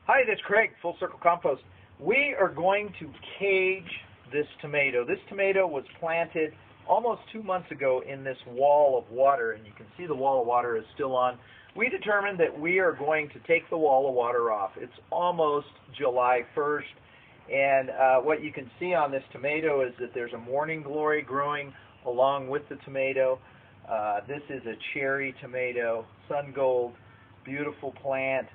Hi, this is Craig, Full Circle Compost. We are going to cage this tomato. This tomato was planted almost 2 months ago in this wall of water, and you can see the wall of water is still on. We determined that we are going to take the wall of water off. It's almost July 1st, and what you can see on this tomato is that there's a morning glory growing along with the tomato. This is a cherry tomato, sun gold, beautiful plant.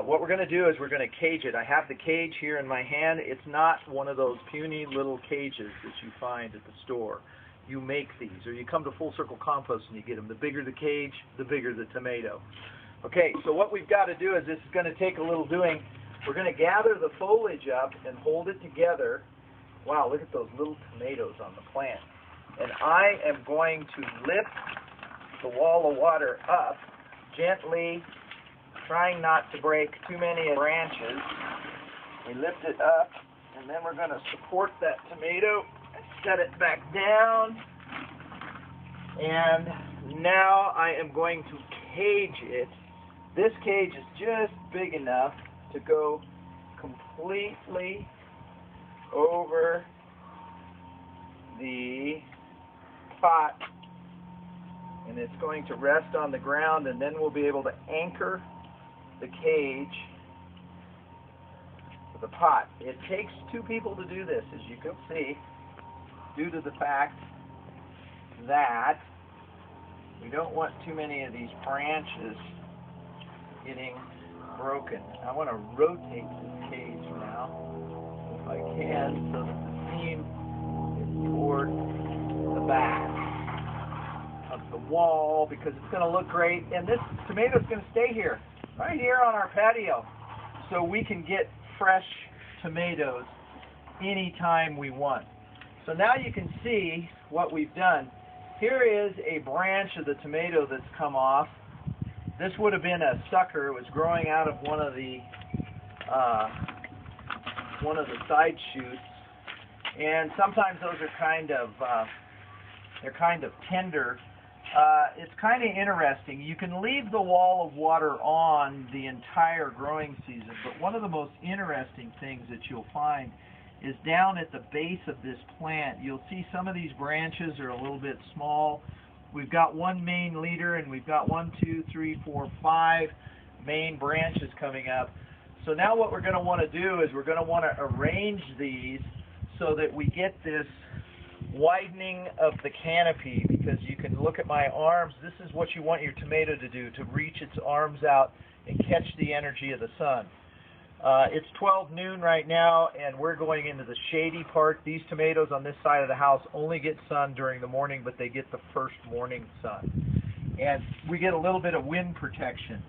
What we're going to do is we're going to cage it. I have the cage here in my hand. It's not one of those puny little cages that you find at the store. You make these, or you come to Full Circle Compost and you get them. The bigger the cage, the bigger the tomato. Okay, so what we've got to do is, this is going to take a little doing. We're going to gather the foliage up and hold it together. Wow, look at those little tomatoes on the plant. And I am going to lift the wall of water up gently, trying not to break too many branches. We lift it up, and then we're going to support that tomato and set it back down. And now I am going to cage it. This cage is just big enough to go completely over the pot, and it's going to rest on the ground, and then we'll be able to anchor the cage to the pot. It takes two people to do this, as you can see, due to the fact that we don't want too many of these branches getting broken. I want to rotate this cage now, if I can, so that the seam is toward the back of the wall, because it's going to look great, and this tomato is going to stay here, right here on our patio, so we can get fresh tomatoes anytime we want. So now you can see what we've done. Here is a branch of the tomato that's come off. This would have been a sucker. It was growing out of one of the side shoots, and sometimes those are kind of tender. It's kind of interesting. You can leave the wall of water on the entire growing season, but one of the most interesting things that you'll find is down at the base of this plant. You'll see some of these branches are a little bit small. We've got one main leader, and we've got 1, 2, 3, 4, 5 main branches coming up. So now what we're going to want to do is we're going to want to arrange these so that we get this widening of the canopy, because you can look at my arms. This is what you want your tomato to do, to reach its arms out and catch the energy of the sun. It's 12 noon right now, and we're going into the shady part. These tomatoes on this side of the house only get sun during the morning, but they get the first morning sun. And we get a little bit of wind protection.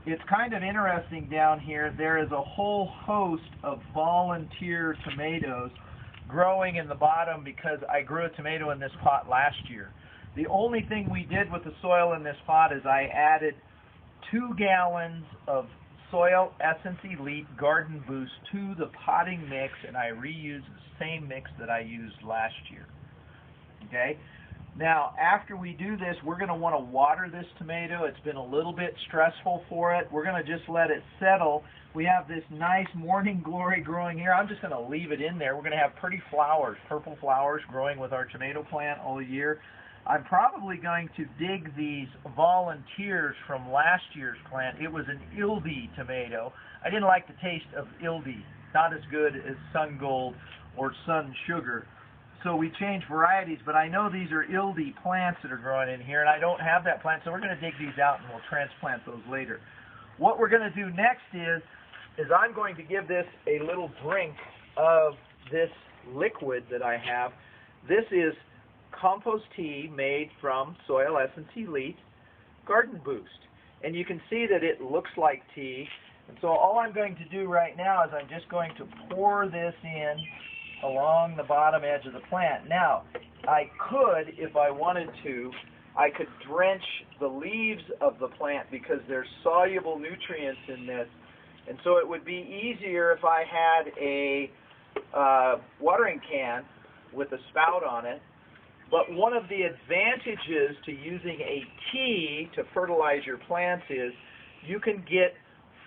It's kind of interesting down here. There is a whole host of volunteer tomatoes growing in the bottom, because I grew a tomato in this pot last year. The only thing we did with the soil in this pot is I added 2 gallons of Soil Essence Elite Garden Boost to the potting mix, and I reused the same mix that I used last year. Okay? Now, after we do this, we're going to want to water this tomato. It's been a little bit stressful for it. We're going to just let it settle. We have this nice morning glory growing here. I'm just going to leave it in there. We're going to have pretty flowers, purple flowers, growing with our tomato plant all year. I'm probably going to dig these volunteers from last year's plant. It was an Ildi tomato. I didn't like the taste of Ildi. Not as good as Sun Gold or Sun Sugar. So we changed varieties, but I know these are Ildi plants that are growing in here, and I don't have that plant, so we're going to dig these out and we'll transplant those later. What we're going to do next is I'm going to give this a little drink of this liquid that I have. This is compost tea made from Soil Essence Elite Garden Boost. And you can see that it looks like tea. And so all I'm going to do right now is I'm just going to pour this in along the bottom edge of the plant. Now, I could, if I wanted to, I could drench the leaves of the plant, because there's soluble nutrients in this. And so it would be easier if I had a watering can with a spout on it. But one of the advantages to using a tea to fertilize your plants is you can get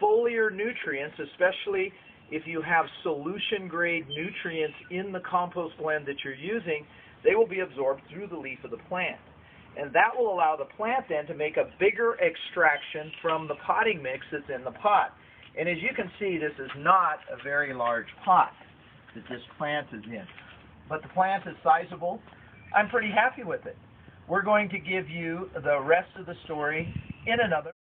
foliar nutrients, especially if you have solution-grade nutrients in the compost blend that you're using, they will be absorbed through the leaf of the plant. And that will allow the plant then to make a bigger extraction from the potting mix that's in the pot. And as you can see, this is not a very large pot that this plant is in. But the plant is sizable. I'm pretty happy with it. We're going to give you the rest of the story in another